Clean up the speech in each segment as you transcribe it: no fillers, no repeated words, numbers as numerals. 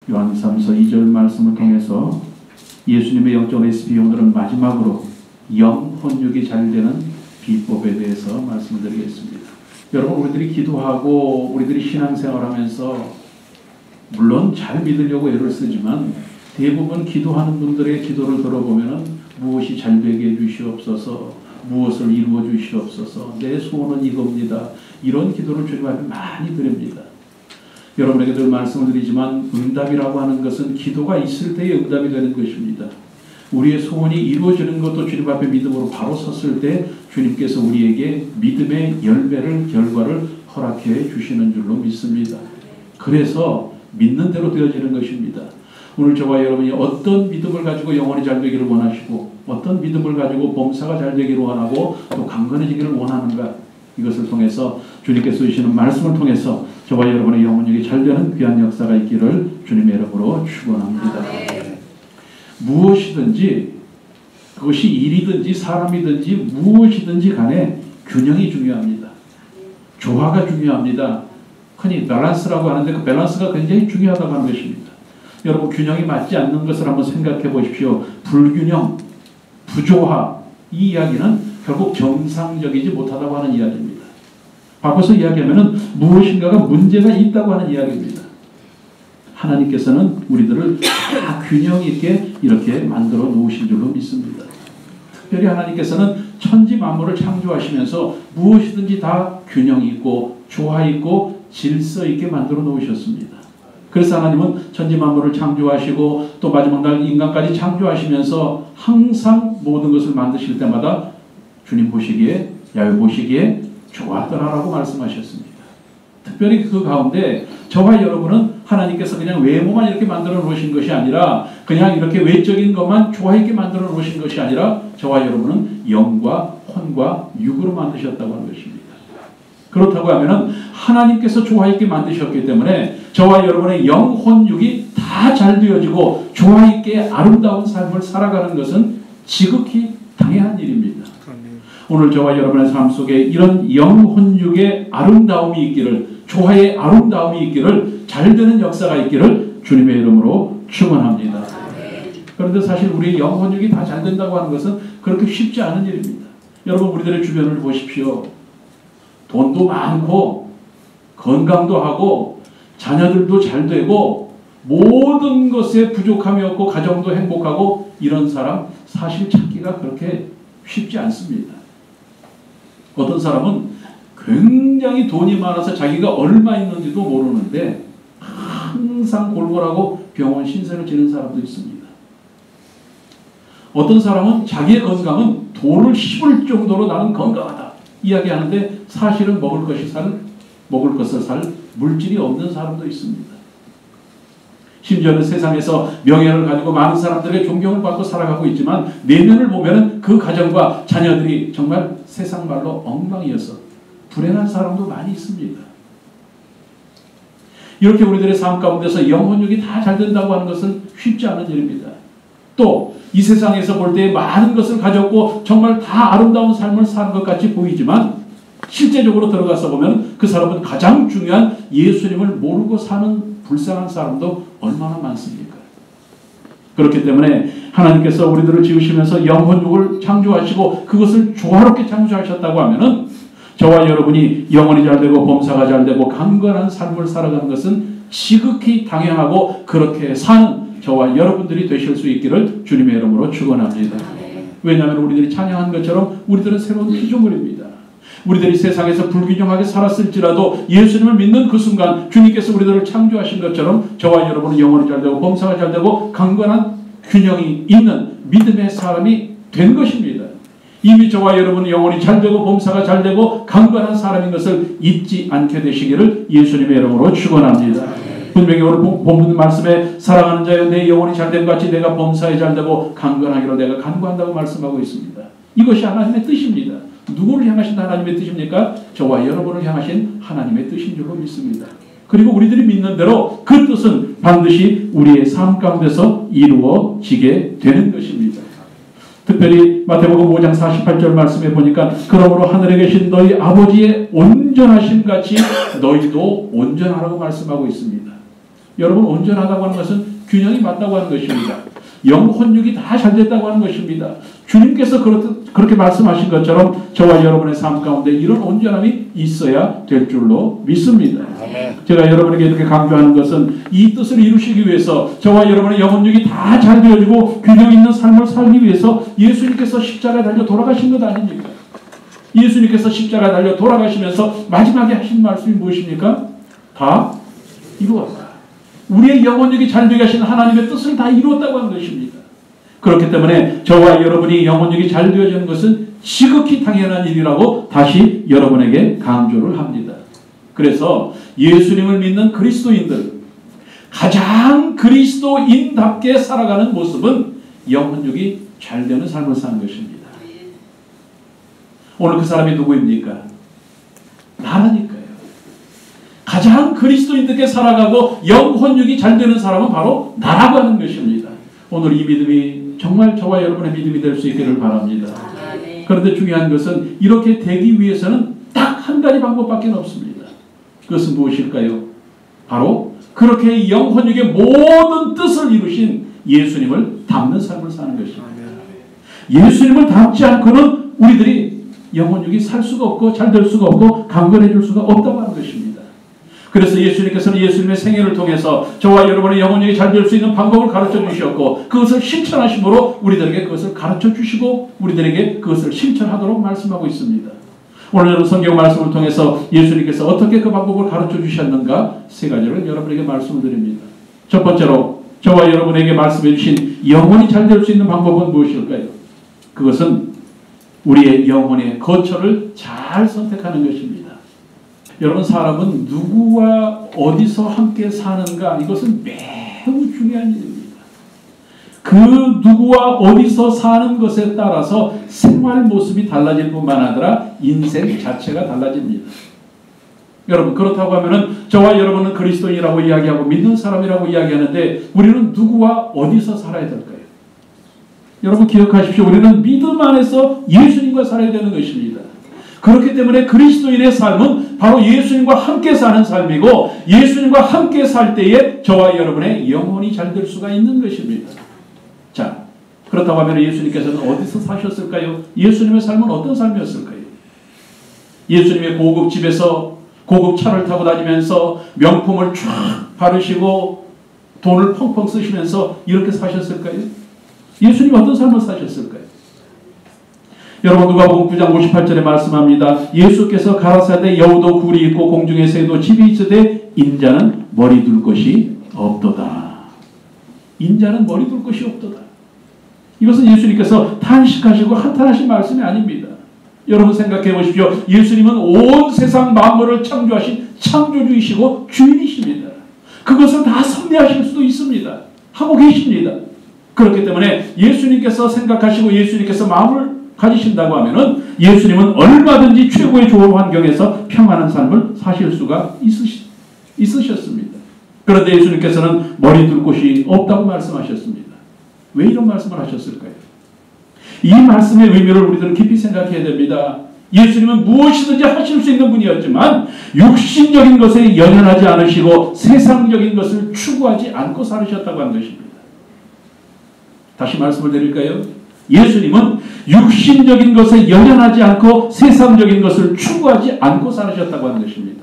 요한 3서 2절 말씀을 통해서 예수님의 영적 레시피, 오늘은 마지막으로 영혼육이 잘 되는 비법에 대해서 말씀을 드리겠습니다. 여러분, 우리들이 기도하고 우리들이 신앙생활하면서 물론 잘 믿으려고 애를 쓰지만 대부분 기도하는 분들의 기도를 들어보면 무엇이 잘 되게 해주시옵소서, 무엇을 이루어 주시옵소서, 내 소원은 이겁니다, 이런 기도를 주님 앞에 많이 드립니다. 여러분에게 늘 말씀을 드리지만 응답이라고 하는 것은 기도가 있을 때에 응답이 되는 것입니다. 우리의 소원이 이루어지는 것도 주님 앞에 믿음으로 바로 섰을 때 주님께서 우리에게 믿음의 열매를, 결과를 허락해 주시는 줄로 믿습니다. 그래서 믿는 대로 되어지는 것입니다. 오늘 저와 여러분이 어떤 믿음을 가지고 영혼이 잘 되기를 원하시고 어떤 믿음을 가지고 범사가 잘 되기를 원하고 또 강건해지기를 원하는가, 이것을 통해서 주님께서 주시는 말씀을 통해서 저와 여러분의 영혼력이 잘 되는 귀한 역사가 있기를 주님의 이름으로 축원합니다. 무엇이든지, 그것이 일이든지 사람이든지 무엇이든지 간에 균형이 중요합니다. 조화가 중요합니다. 흔히 밸런스라고 하는데 그 밸런스가 굉장히 중요하다고 하는 것입니다. 여러분, 균형이 맞지 않는 것을 한번 생각해 보십시오. 불균형, 부조화, 이 이야기는 결국 정상적이지 못하다고 하는 이야기입니다. 바꿔서 이야기하면 무엇인가가 문제가 있다고 하는 이야기입니다. 하나님께서는 우리들을 다 균형 있게 이렇게 만들어 놓으신 줄로 믿습니다. 특별히 하나님께서는 천지 만물을 창조하시면서 무엇이든지 다 균형 있고 조화 있고 질서 있게 만들어 놓으셨습니다. 그래서 하나님은 천지 만물을 창조하시고 또 마지막 날 인간까지 창조하시면서 항상 모든 것을 만드실 때마다 주님 보시기에, 야훼 보시기에 좋았더라라고 말씀하셨습니다. 특별히 그 가운데 저와 여러분은 하나님께서 그냥 외모만 이렇게 만들어 놓으신 것이 아니라, 그냥 이렇게 외적인 것만 좋아 있게 만들어 놓으신 것이 아니라 저와 여러분은 영과 혼과 육으로 만드셨다고 하는 것입니다. 그렇다고 하면 하나님께서 좋아 있게 만드셨기 때문에 저와 여러분의 영, 혼, 육이 다 잘 되어지고 좋아 있게 아름다운 삶을 살아가는 것은 지극히 당연한 일입니다. 오늘 저와 여러분의 삶 속에 이런 영, 혼, 육의 아름다움이 있기를, 조화의 아름다움이 있기를, 잘 되는 역사가 있기를 주님의 이름으로 축원합니다. 그런데 사실 우리 영, 혼, 육이 다 잘 된다고 하는 것은 그렇게 쉽지 않은 일입니다. 여러분, 우리들의 주변을 보십시오. 돈도 많고 건강도 하고 자녀들도 잘 되고 모든 것에 부족함이 없고 가정도 행복하고, 이런 사람 사실 찾기가 그렇게 쉽지 않습니다. 어떤 사람은 굉장히 돈이 많아서 자기가 얼마 있는지도 모르는데 항상 골골하고 병원 신세를 지는 사람도 있습니다. 어떤 사람은 자기의 건강은 돈을 씹을 정도로 나는 건강하다 이야기하는데 사실은 먹을 것을 살 물질이 없는 사람도 있습니다. 심지어는 세상에서 명예를 가지고 많은 사람들의 존경을 받고 살아가고 있지만 내면을 보면 그 가정과 자녀들이 정말 세상 말로 엉망이어서 불행한 사람도 많이 있습니다. 이렇게 우리들의 삶 가운데서 영혼력이 다 잘 된다고 하는 것은 쉽지 않은 일입니다. 또 이 세상에서 볼 때 많은 것을 가졌고 정말 다 아름다운 삶을 사는 것 같이 보이지만 실제적으로 들어가서 보면 그 사람은 가장 중요한 예수님을 모르고 사는 불쌍한 사람도 얼마나 많습니까? 그렇기 때문에 하나님께서 우리들을 지으시면서 영혼육을 창조하시고 그것을 조화롭게 창조하셨다고 하면은 저와 여러분이 영혼이 잘 되고 범사가 잘 되고 강건한 삶을 살아가는 것은 지극히 당연하고 그렇게 사는 저와 여러분들이 되실 수 있기를 주님의 이름으로 축원합니다. 왜냐하면 우리들이 찬양한 것처럼 우리들은 새로운 피조물입니다. 우리들이 세상에서 불균형하게 살았을지라도 예수님을 믿는 그 순간 주님께서 우리들을 창조하신 것처럼 저와 여러분은 영혼이 잘 되고 범사가 잘 되고 강건한 균형이 있는 믿음의 사람이 된 것입니다. 이미 저와 여러분은 영혼이 잘 되고 범사가 잘 되고 강건한 사람인 것을 잊지 않게 되시기를 예수님의 이름으로 축원합니다. 분명히 오늘 본문 말씀에 사랑하는 자여 내 영혼이 잘됨 같이 내가 범사에 잘되고 강건하기로 내가 간구한다고 말씀하고 있습니다. 이것이 하나님의 뜻입니다. 누구를 향하신 하나님의 뜻입니까? 저와 여러분을 향하신 하나님의 뜻인 줄로 믿습니다. 그리고 우리들이 믿는 대로 그 뜻은 반드시 우리의 삶 가운데서 이루어지게 되는 것입니다. 특별히 마태복음 5장 48절 말씀에 보니까 그러므로 하늘에 계신 너희 아버지의 온전하심 같이 너희도 온전하라고 말씀하고 있습니다. 여러분 온전하다고 하는 것은 균형이 맞다고 하는 것입니다. 영혼육이 다 잘 됐다고 하는 것입니다. 주님께서 그렇게 말씀하신 것처럼 저와 여러분의 삶 가운데 이런 온전함이 있어야 될 줄로 믿습니다. 제가 여러분에게 이렇게 강조하는 것은 이 뜻을 이루시기 위해서 저와 여러분의 영혼육이 다 잘 되어지고 균형 있는 삶을 살기 위해서 예수님께서 십자가에 달려 돌아가신 것 아닙니까? 예수님께서 십자가에 달려 돌아가시면서 마지막에 하신 말씀이 무엇입니까? 다 이루었다. 우리의 영혼육이 잘 되게 하신 하나님의 뜻을 다 이루었다고 하는 것입니다. 그렇기 때문에 저와 여러분이 영혼육이 잘 되어지는 것은 지극히 당연한 일이라고 다시 여러분에게 강조를 합니다. 그래서 예수님을 믿는 그리스도인들, 가장 그리스도인답게 살아가는 모습은 영혼육이 잘 되는 삶을 사는 것입니다. 오늘 그 사람이 누구입니까? 나라니까요. 가장 그리스도인답게 살아가고 영혼육이 잘 되는 사람은 바로 나라고 하는 것입니다. 오늘 이 믿음이 정말 저와 여러분의 믿음이 될 수 있기를 바랍니다. 그런데 중요한 것은 이렇게 되기 위해서는 딱 한 가지 방법밖에 없습니다. 그것은 무엇일까요? 바로 그렇게 영혼육의 모든 뜻을 이루신 예수님을 닮는 삶을 사는 것입니다. 예수님을 닮지 않고는 우리들이 영혼육이 살 수가 없고 잘 될 수가 없고 강건해질 수가 없다고 하는 것입니다. 그래서 예수님께서는 예수님의 생애를 통해서 저와 여러분의 영혼육이 잘 될 수 있는 방법을 가르쳐 주셨고 그것을 실천하심으로 우리들에게 그것을 가르쳐 주시고 우리들에게 그것을 실천하도록 말씀하고 있습니다. 오늘 성경 말씀을 통해서 예수님께서 어떻게 그 방법을 가르쳐 주셨는가 세 가지를 여러분에게 말씀을 드립니다. 첫 번째로 저와 여러분에게 말씀해 주신 영혼이 잘 될 수 있는 방법은 무엇일까요? 그것은 우리의 영혼의 거처를 잘 선택하는 것입니다. 여러분 사람은 누구와 어디서 함께 사는가 이것은 매우 중요한 일입니다. 그 누구와 어디서 사는 것에 따라서 생활 모습이 달라질 뿐만 아니라 인생 자체가 달라집니다. 여러분 그렇다고 하면은 저와 여러분은 그리스도인이라고 이야기하고 믿는 사람이라고 이야기하는데 우리는 누구와 어디서 살아야 될까요? 여러분 기억하십시오. 우리는 믿음 안에서 예수님과 살아야 되는 것입니다. 그렇기 때문에 그리스도인의 삶은 바로 예수님과 함께 사는 삶이고 예수님과 함께 살 때에 저와 여러분의 영혼이 잘 될 수가 있는 것입니다. 자, 그렇다고 하면 예수님께서는 어디서 사셨을까요? 예수님의 삶은 어떤 삶이었을까요? 예수님의 고급 집에서 고급 차를 타고 다니면서 명품을 쫙 바르시고 돈을 펑펑 쓰시면서 이렇게 사셨을까요? 예수님이 어떤 삶을 사셨을까요? 여러분 누가복음 9장 58절에 말씀합니다. 예수께서 가라사대 여우도 굴이 있고 공중의 새도 집이 있으되 인자는 머리 둘 곳이 없도다. 인자는 머리 둘 곳이 없도다. 이것은 예수님께서 탄식하시고 한탄하신 말씀이 아닙니다. 여러분 생각해 보십시오. 예수님은 온 세상 만물을 창조하신 창조주이시고 주인이십니다. 그것을 다 섭리하실 수도 있습니다. 하고 계십니다. 그렇기 때문에 예수님께서 생각하시고 예수님께서 마음을 가지신다고 하면은 예수님은 얼마든지 최고의 좋은 환경에서 평안한 삶을 사실 수가 있으셨습니다. 그런데 예수님께서는 머리 둘 곳이 없다고 말씀하셨습니다. 왜 이런 말씀을 하셨을까요? 이 말씀의 의미를 우리들은 깊이 생각해야 됩니다. 예수님은 무엇이든지 하실 수 있는 분이었지만 육신적인 것에 연연하지 않으시고 세상적인 것을 추구하지 않고 살으셨다고 하는 것입니다. 다시 말씀을 드릴까요? 예수님은 육신적인 것에 연연하지 않고 세상적인 것을 추구하지 않고 살으셨다고 하는 것입니다.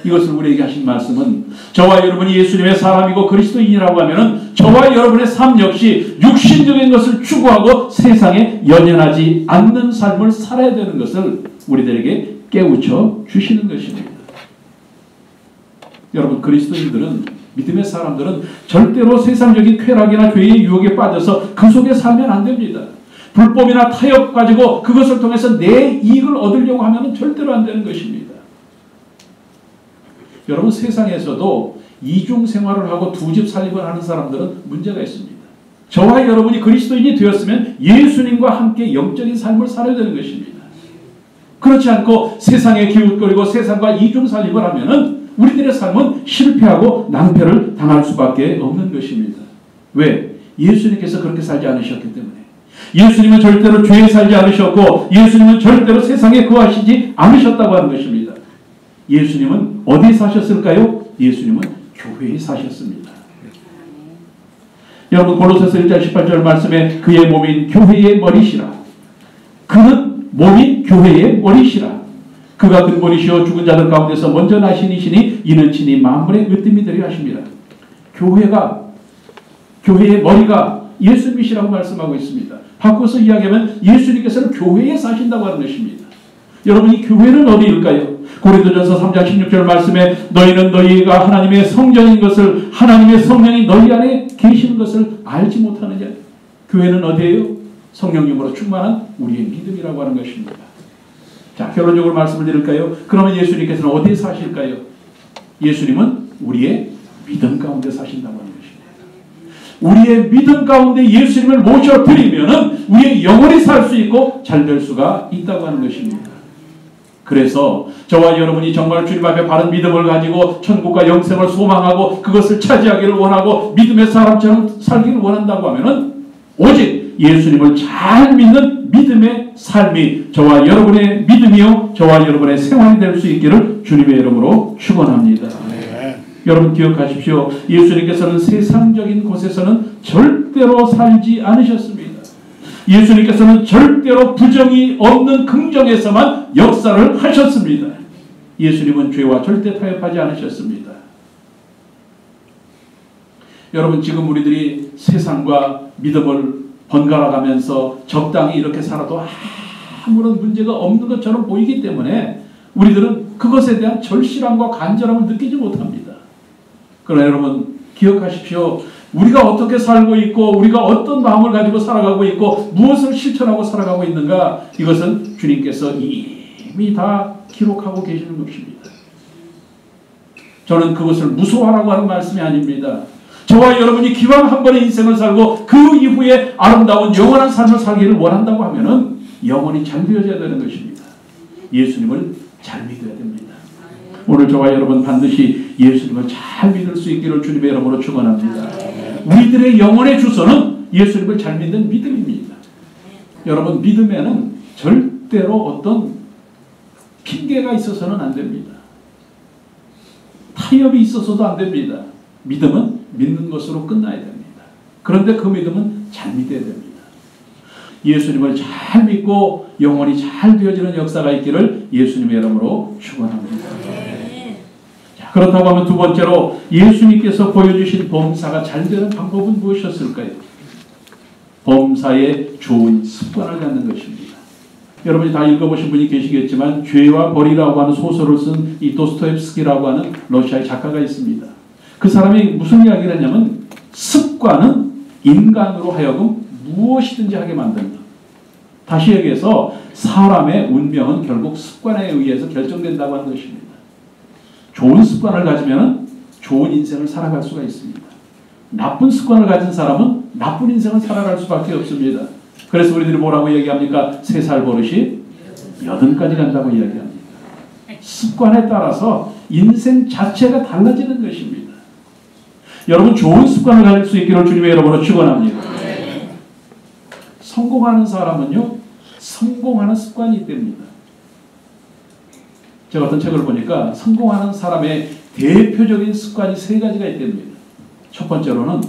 이것을 우리에게 하신 말씀은 저와 여러분이 예수님의 사람이고 그리스도인이라고 하면 저와 여러분의 삶 역시 육신적인 것을 추구하고 세상에 연연하지 않는 삶을 살아야 되는 것을 우리들에게 깨우쳐 주시는 것입니다. 여러분 그리스도인들은 믿음의 사람들은 절대로 세상적인 쾌락이나 죄의 유혹에 빠져서 그 속에 살면 안 됩니다. 불법이나 타협 가지고 그것을 통해서 내 이익을 얻으려고 하면 절대로 안 되는 것입니다. 여러분 세상에서도 이중 생활을 하고 두 집 살림을 하는 사람들은 문제가 있습니다. 저와 여러분이 그리스도인이 되었으면 예수님과 함께 영적인 삶을 살아야 되는 것입니다. 그렇지 않고 세상에 기웃거리고 세상과 이중 살림을 하면은 우리들의 삶은 실패하고 낭패를 당할 수밖에 없는 것입니다. 왜? 예수님께서 그렇게 살지 않으셨기 때문에. 예수님은 절대로 죄에 살지 않으셨고 예수님은 절대로 세상에 거하시지 않으셨다고 하는 것입니다. 예수님은 어디에 사셨을까요? 예수님은 교회에 사셨습니다. 여러분 골로새서 1장 18절 말씀에 그의 몸인 교회의 머리시라. 그는 몸인 교회의 머리시라. 그가 근본이시오 죽은 자들 가운데서 먼저 나신 이시니 이는 친히 만물의 으뜸이 되려 하십니다. 교회의 머리가 예수님이시라고 말씀하고 있습니다. 바꿔서 이야기하면 예수님께서는 교회에 사신다고 하는 것입니다. 여러분 이 교회는 어디일까요? 고린도전서 3장 16절 말씀에 너희는 너희가 하나님의 성전인 것을 하나님의 성령이 너희 안에 계시는 것을 알지 못하느냐. 교회는 어디예요? 성령님으로 충만한 우리의 믿음이라고 하는 것입니다. 자, 결론적으로 말씀을 드릴까요? 그러면 예수님께서는 어디에 사실까요? 예수님은 우리의 믿음 가운데 사신다고 하는 것입니다. 우리의 믿음 가운데 예수님을 모셔드리면 우리의 영혼이 살 수 있고 잘 될 수가 있다고 하는 것입니다. 그래서 저와 여러분이 정말 주님 앞에 바른 믿음을 가지고 천국과 영생을 소망하고 그것을 차지하기를 원하고 믿음의 사람처럼 살기를 원한다고 하면은 오직 예수님을 잘 믿는 믿음의 삶이 저와 여러분의 믿음이요 저와 여러분의 생활이 될 수 있기를 주님의 이름으로 축원합니다. 여러분 기억하십시오. 예수님께서는 세상적인 곳에서는 절대로 살지 않으셨습니다. 예수님께서는 절대로 부정이 없는 긍정에서만 역사를 하셨습니다. 예수님은 죄와 절대 타협하지 않으셨습니다. 여러분 지금 우리들이 세상과 믿음을 번갈아가면서 적당히 이렇게 살아도 아무런 문제가 없는 것처럼 보이기 때문에 우리들은 그것에 대한 절실함과 간절함을 느끼지 못합니다. 그러나 여러분 기억하십시오. 우리가 어떻게 살고 있고 우리가 어떤 마음을 가지고 살아가고 있고 무엇을 실천하고 살아가고 있는가 이것은 주님께서 이미 다 기록하고 계시는 것입니다. 저는 그것을 무서워하라고 하는 말씀이 아닙니다. 저와 여러분이 기왕 한 번의 인생을 살고 그 이후에 아름다운 영원한 삶을 살기를 원한다고 하면은 영혼이 잘 되어져야 되는 것입니다. 예수님을 잘 믿어야 됩니다. 오늘 저와 여러분 반드시 예수님을 잘 믿을 수 있기를 주님의 이름으로 축원합니다. 우리들의 영혼의 주소는 예수님을 잘 믿는 믿음입니다. 여러분 믿음에는 절대로 어떤 핑계가 있어서는 안 됩니다. 타협이 있어서도 안 됩니다. 믿음은 믿는 것으로 끝나야 됩니다. 그런데 그 믿음은 잘 믿어야 됩니다. 예수님을 잘 믿고 영혼이 잘 되어지는 역사가 있기를 예수님의 이름으로 축원합니다. 자, 그렇다고 하면 두 번째로 예수님께서 보여주신 범사가 잘 되는 방법은 무엇이었을까요? 범사의 좋은 습관을 갖는 것입니다. 여러분이 다 읽어보신 분이 계시겠지만 죄와 벌이라고 하는 소설을 쓴 이 도스토옙스키라고 하는 러시아의 작가가 있습니다. 그 사람이 무슨 이야기를 했냐면 습관은 인간으로 하여금 무엇이든지 하게 만든다. 다시 얘기해서 사람의 운명은 결국 습관에 의해서 결정된다고 하는 것입니다. 좋은 습관을 가지면 좋은 인생을 살아갈 수가 있습니다. 나쁜 습관을 가진 사람은 나쁜 인생을 살아갈 수밖에 없습니다. 그래서 우리들이 뭐라고 얘기합니까? 3살 버릇이 80까지 간다고 이야기합니다. 습관에 따라서 인생 자체가 달라지는 것입니다. 여러분 좋은 습관을 가질 수 있기를 주님의 이름으로 축원합니다. 성공하는 사람은요 성공하는 습관이 있답니다. 제가 어떤 책을 보니까 성공하는 사람의 대표적인 습관이 3가지가 있답니다. 첫 번째로는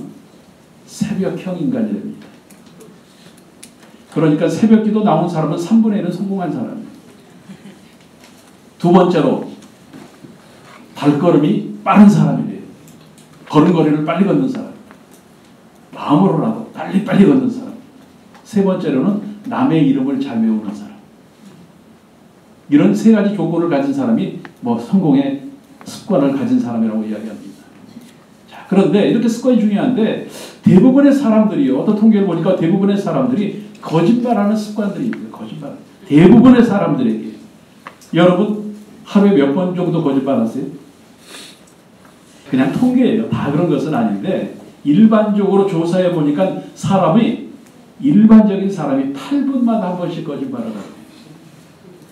새벽형 인간이랍니다. 그러니까 새벽기도 나온 사람은 3분의 1은 성공한 사람입니다. 두 번째로 발걸음이 빠른 사람이래요. 걸음걸이를 빨리 걷는 사람. 마음으로라도 빨리 걷는 사람. 세 번째로는 남의 이름을 잘 외우는 사람. 이런 3가지 조건을 가진 사람이 성공의 습관을 가진 사람이라고 이야기합니다. 자, 그런데 이렇게 습관이 중요한데 대부분의 사람들이요. 어떤 통계를 보니까 대부분의 사람들이 거짓말하는 습관들이 있어요. 거짓말. 대부분의 사람들에게. 여러분 하루에 몇 번 정도 거짓말하세요? 그냥 통계예요. 다 그런 것은 아닌데 일반적으로 조사해 보니까 일반적인 사람이 8분마다 한 번씩 거짓말을 해요.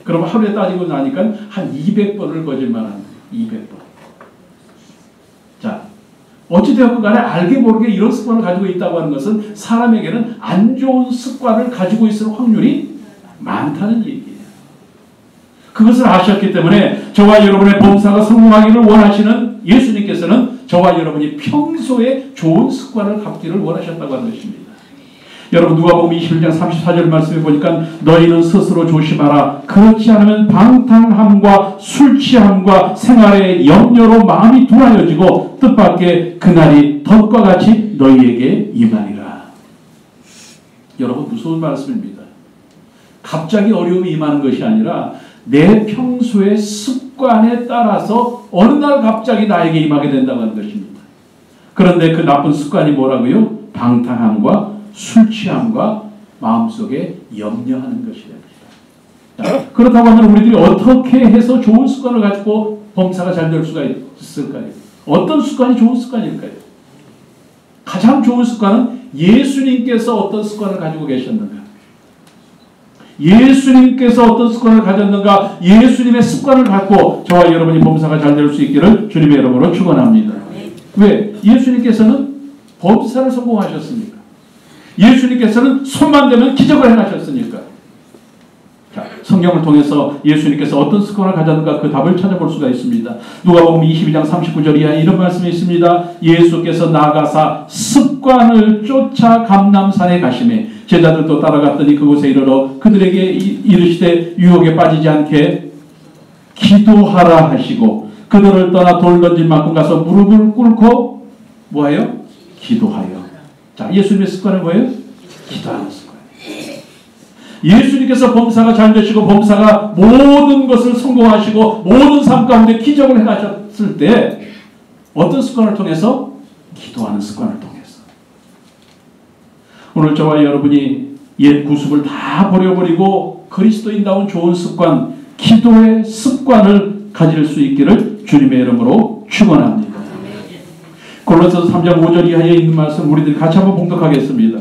그럼 하루에 따지고 나니까 한 200번을 거짓말합니다. 200번. 자, 어찌되었건 간에 알게 모르게 이런 습관을 가지고 있다고 하는 것은 사람에게는 안 좋은 습관을 가지고 있을 확률이 많다는 얘기예요. 그것을 아셨기 때문에 저와 여러분의 범사가 성공하기를 원하시는 예수님께서는 저와 여러분이 평소에 좋은 습관을 갖기를 원하셨다고 하는 것입니다. 여러분 누가복음 21장 34절 말씀에 보니까 너희는 스스로 조심하라. 그렇지 않으면 방탕함과 술 취함과 생활의 염려로 마음이 둔하여지고 뜻밖의 그날이 덫과 같이 너희에게 임하리라. 여러분 무서운 말씀입니다. 갑자기 어려움이 임하는 것이 아니라 내 평소의 습관에 따라서 어느 날 갑자기 나에게 임하게 된다고 하는 것입니다. 그런데 그 나쁜 습관이 뭐라고요? 방탕함과 술 취함과 마음속에 염려하는 것이 됩니다. 그렇다고 하면 우리들이 어떻게 해서 좋은 습관을 가지고 범사가 잘 될 수가 있을까요? 어떤 습관이 좋은 습관일까요? 가장 좋은 습관은 예수님께서 어떤 습관을 가지고 계셨는가? 예수님께서 어떤 습관을 가졌는가? 예수님의 습관을 갖고 저와 여러분이 범사가 잘 될 수 있기를 주님의 이름으로 축원합니다. 왜? 예수님께서는 범사를 성공하셨습니까? 예수님께서는 손만 대면 기적을 행하셨으니까. 자, 성경을 통해서 예수님께서 어떤 습관을 가졌는가 그 답을 찾아볼 수가 있습니다. 누가복음 22장 39절 이하에 이런 말씀이 있습니다. 예수께서 나아가사 습관을 쫓아 감람산에 가시매 제자들도 따라갔더니 그곳에 이르러 그들에게 이르시되 유혹에 빠지지 않게 기도하라 하시고 그들을 떠나 돌 던질 만큼 가서 무릎을 꿇고 뭐하여? 기도하여. 자, 예수님의 습관은 뭐예요? 기도하는 습관. 예수님께서 범사가 잘 되시고 범사가 모든 것을 성공하시고 모든 삶 가운데 기적을 행하셨을 때 어떤 습관을 통해서? 기도하는 습관을 통해서. 오늘 저와 여러분이 옛 구습을 다 버려버리고 그리스도인다운 좋은 습관, 기도의 습관을 가질 수 있기를 주님의 이름으로 축원합니다. 골로새서 3장 5절 이하에 있는 말씀 우리들이 같이 한번 봉독하겠습니다.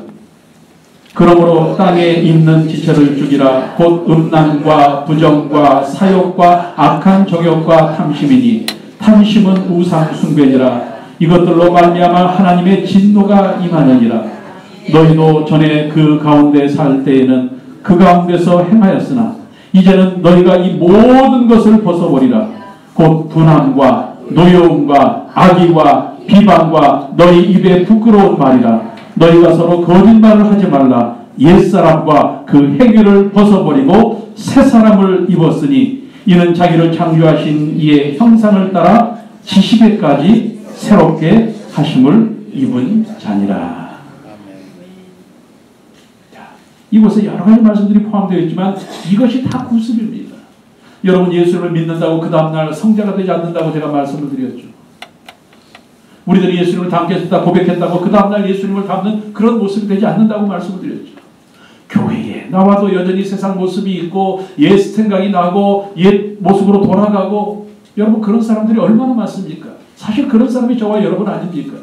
그러므로 땅에 있는 지체를 죽이라. 곧 음란과 부정과 사욕과 악한 정욕과 탐심이니 탐심은 우상 숭배니라. 이것들로 말미암아 하나님의 진노가 임하느니라. 너희도 전에 그 가운데 살 때에는 그 가운데서 행하였으나 이제는 너희가 이 모든 것을 벗어버리라. 곧 분함과 노여움과 악의와 비방과 너희 입에 부끄러운 말이라. 너희가 서로 거짓말을 하지 말라. 옛사람과 그 행위를 벗어버리고 새사람을 입었으니 이는 자기를 창조하신 이의 형상을 따라 지식에까지 새롭게 하심을 입은 자니라. 이곳에 여러 가지 말씀들이 포함되어 있지만 이것이 다 구습입니다. 여러분 예수를 믿는다고 그 다음날 성자가 되지 않는다고 제가 말씀을 드렸죠. 우리들이 예수님을 닮겠다 고백했다고 그 다음날 예수님을 닮는 그런 모습이 되지 않는다고 말씀을 드렸죠. 교회에 나와도 여전히 세상 모습이 있고 옛 생각이 나고 옛 모습으로 돌아가고 여러분 그런 사람들이 얼마나 많습니까? 사실 그런 사람이 저와 여러분 아닙니까?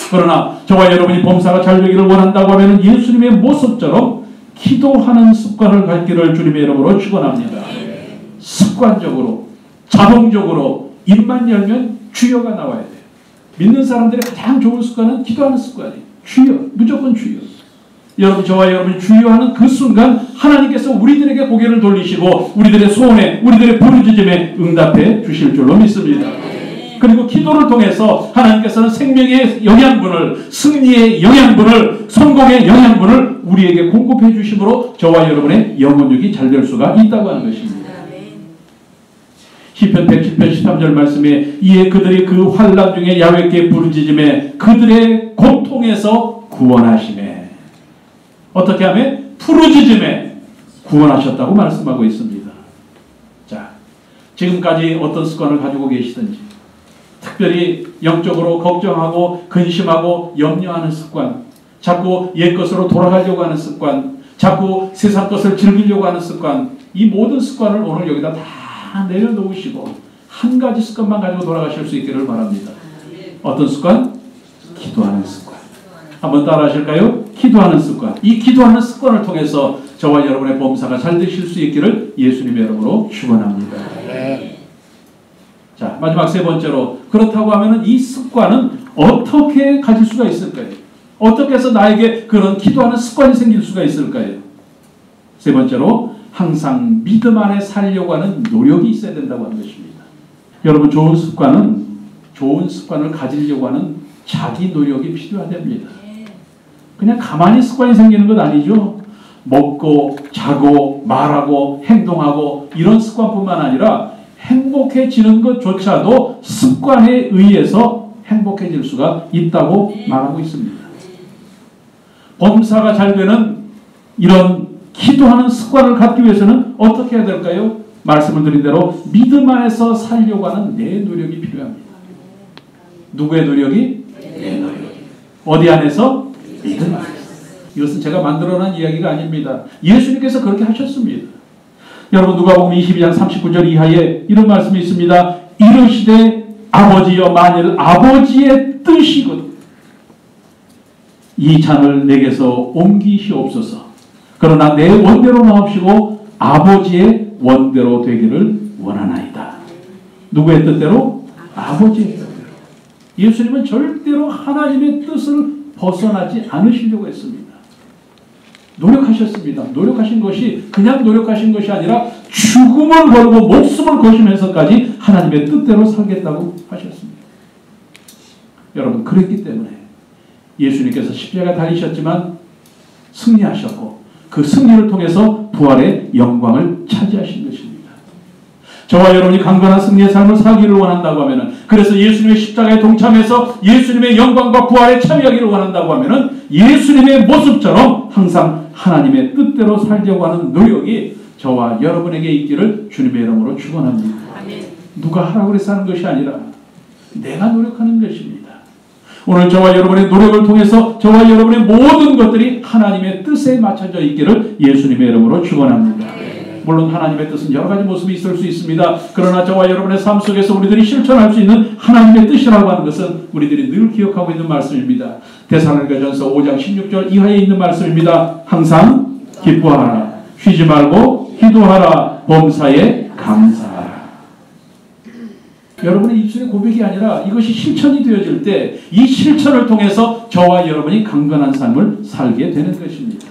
그러나 저와 여러분이 범사가 잘 되기를 원한다고 하면 예수님의 모습처럼 기도하는 습관을 갖기를 주님의 이름으로 축원합니다. 습관적으로 자동적으로 입만 열면 주여가 나와야 돼요. 믿는 사람들의 가장 좋은 습관은 기도하는 습관이에요. 주여, 무조건 주여. 여러분 저와 여러분이 주여하는 그 순간 하나님께서 우리들에게 고개를 돌리시고 우리들의 소원에 우리들의 부르짖음에 응답해 주실 줄로 믿습니다. 그리고 기도를 통해서 하나님께서는 생명의 영양분을, 승리의 영양분을, 성공의 영양분을 우리에게 공급해 주심으로 저와 여러분의 영혼육이 잘 될 수가 있다고 하는 것입니다. 시편 110편 13절 말씀에 이에 그들이 그 환난 중에 야훼께 부르짖음에 그들의 고통에서 구원하시매. 어떻게 하면? 부르짖음에 구원하셨다고 말씀하고 있습니다. 자, 지금까지 어떤 습관을 가지고 계시든지 특별히 영적으로 걱정하고 근심하고 염려하는 습관, 자꾸 옛 것으로 돌아가려고 하는 습관, 자꾸 세상 것을 즐기려고 하는 습관, 이 모든 습관을 오늘 여기다 다 내려놓으시고 한 가지 습관만 가지고 돌아가실 수 있기를 바랍니다. 어떤 습관? 기도하는 습관. 한번 따라 하실까요? 기도하는 습관. 이 기도하는 습관을 통해서 저와 여러분의 범사가 잘 되실 수 있기를 예수님의 이름으로 축원합니다. 자, 마지막 세 번째로 그렇다고 하면 이 습관은 어떻게 가질 수가 있을까요? 어떻게 해서 나에게 그런 기도하는 습관이 생길 수가 있을까요? 세 번째로 항상 믿음 안에 살려고 하는 노력이 있어야 된다고 하는 것입니다. 여러분 좋은 습관은 좋은 습관을 가지려고 하는 자기 노력이 필요하답니다. 그냥 가만히 습관이 생기는 것 아니죠. 먹고 자고 말하고 행동하고 이런 습관뿐만 아니라 행복해지는 것조차도 습관에 의해서 행복해질 수가 있다고 말하고 있습니다. 범사가 잘 되는 이런 기도하는 습관을 갖기 위해서는 어떻게 해야 될까요? 말씀을 드린 대로 믿음 안에서 살려고 하는 내 노력이 필요합니다. 누구의 노력이? 내 노력이. 어디 안에서? 믿음 안에서. 이것은 제가 만들어낸 이야기가 아닙니다. 예수님께서 그렇게 하셨습니다. 여러분 누가복음 22장 39절 이하에 이런 말씀이 있습니다. 이르시되 아버지여 만일 아버지의 뜻이거든 이 잔을 내게서 옮기시옵소서. 그러나 내 원대로 마옵시고 아버지의 원대로 되기를 원하나이다. 누구의 뜻대로? 아버지의 뜻대로. 예수님은 절대로 하나님의 뜻을 벗어나지 않으시려고 했습니다. 노력하셨습니다. 노력하신 것이 그냥 노력하신 것이 아니라 죽음을 걸고 목숨을 거시면서까지 하나님의 뜻대로 살겠다고 하셨습니다. 여러분 그랬기 때문에 예수님께서 십자가 달리셨지만 승리하셨고 그 승리를 통해서 부활의 영광을 차지하신 것입니다. 저와 여러분이 강건한 승리의 삶을 살기를 원한다고 하면은 그래서 예수님의 십자가에 동참해서 예수님의 영광과 부활에 참여하기를 원한다고 하면은 예수님의 모습처럼 항상 하나님의 뜻대로 살려고 하는 노력이 저와 여러분에게 있기를 주님의 이름으로 축원합니다. 누가 하라고 해서 하는 것이 아니라 내가 노력하는 것입니다. 오늘 저와 여러분의 노력을 통해서 저와 여러분의 모든 것들이 하나님의 뜻에 맞춰져 있기를 예수님의 이름으로 축원합니다. 물론 하나님의 뜻은 여러 가지 모습이 있을 수 있습니다. 그러나 저와 여러분의 삶 속에서 우리들이 실천할 수 있는 하나님의 뜻이라고 하는 것은 우리들이 늘 기억하고 있는 말씀입니다. 데살로니가전서 5장 16절 이하에 있는 말씀입니다. 항상 기뻐하라. 쉬지 말고 기도하라. 범사에 감사하라. 여러분의 입술의 고백이 아니라 이것이 실천이 되어질 때 이 실천을 통해서 저와 여러분이 강건한 삶을 살게 되는 것입니다.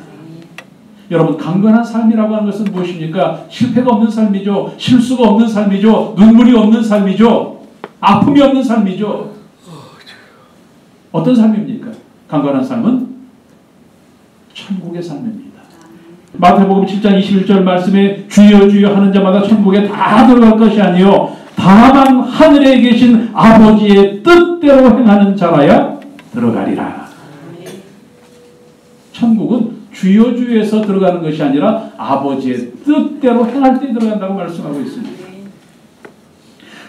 여러분 강건한 삶이라고 하는 것은 무엇입니까? 실패가 없는 삶이죠. 실수가 없는 삶이죠. 눈물이 없는 삶이죠. 아픔이 없는 삶이죠. 어떤 삶입니까? 강건한 삶은 천국의 삶입니다. 마태복음 7장 21절 말씀에 주여 주여 하는 자마다 천국에 다 들어갈 것이 아니요 다만 하늘에 계신 아버지의 뜻대로 행하는 자라야 들어가리라. 천국은 주여 주에서 들어가는 것이 아니라 아버지의 뜻대로 행할 때 들어간다고 말씀하고 있습니다.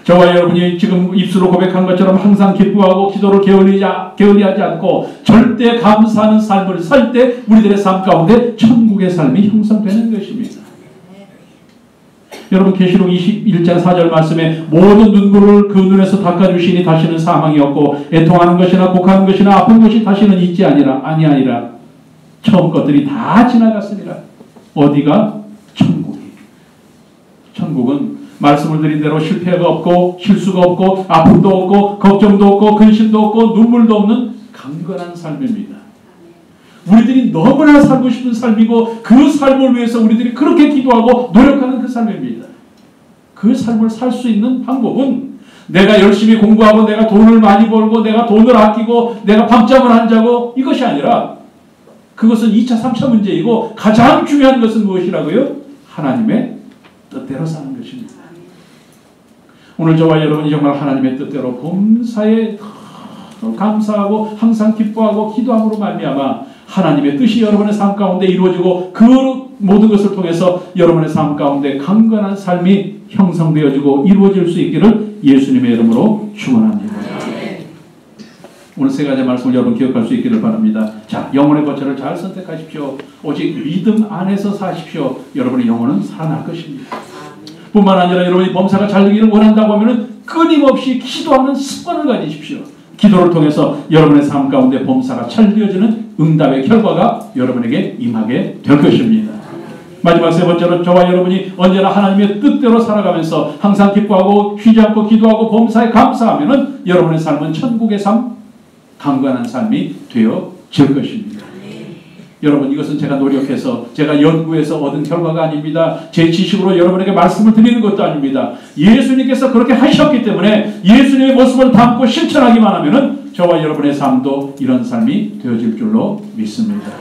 저와 여러분이 지금 입술로 고백한 것처럼 항상 기뻐하고 기도를 게을리하지 않고 절대 감사하는 삶을 살 때 우리들의 삶 가운데 천국의 삶이 형성되는 것입니다. 여러분 계시록 21장 4절 말씀에 모든 눈물을 그 눈에서 닦아주시니 다시는 사망이 없고 애통하는 것이나 곡하는 것이나 아픈 것이 다시는 있지 아니하니라. 처음 것들이 다 지나갔습니다. 어디가? 천국이. 천국은 말씀을 드린 대로 실패가 없고 실수가 없고 아픔도 없고 걱정도 없고 근심도 없고 눈물도 없는 강건한 삶입니다. 우리들이 너무나 살고 싶은 삶이고 그 삶을 위해서 우리들이 그렇게 기도하고 노력하는 그 삶입니다. 그 삶을 살 수 있는 방법은 내가 열심히 공부하고 내가 돈을 많이 벌고 내가 돈을 아끼고 내가 밤잠을 안 자고 이것이 아니라 그것은 2차 3차 문제이고 가장 중요한 것은 무엇이라고요? 하나님의 뜻대로 사는 것입니다. 오늘 저와 여러분이 정말 하나님의 뜻대로 범사에 감사하고 항상 기뻐하고 기도함으로 말미암아 하나님의 뜻이 여러분의 삶 가운데 이루어지고 그 모든 것을 통해서 여러분의 삶 가운데 강건한 삶이 형성되어지고 이루어질 수 있기를 예수님의 이름으로 축원합니다. 오늘 세 가지 말씀을 여러분 기억할 수 있기를 바랍니다. 자, 영혼의 거처를 잘 선택하십시오. 오직 믿음 안에서 사십시오. 여러분의 영혼은 살아날 것입니다. 뿐만 아니라 여러분이 범사가 잘 되기를 원한다고 하면 끊임없이 기도하는 습관을 가지십시오. 기도를 통해서 여러분의 삶 가운데 범사가 잘 되어지는 응답의 결과가 여러분에게 임하게 될 것입니다. 마지막 세 번째로 저와 여러분이 언제나 하나님의 뜻대로 살아가면서 항상 기뻐하고 쉬지 않고 기도하고 범사에 감사하면 여러분의 삶은 천국의 삶, 강건한 삶이 되어질 것입니다. 여러분, 이것은 제가 노력해서 제가 연구해서 얻은 결과가 아닙니다. 제 지식으로 여러분에게 말씀을 드리는 것도 아닙니다. 예수님께서 그렇게 하셨기 때문에 예수님의 모습을 담고 실천하기만 하면은 저와 여러분의 삶도 이런 삶이 되어질 줄로 믿습니다.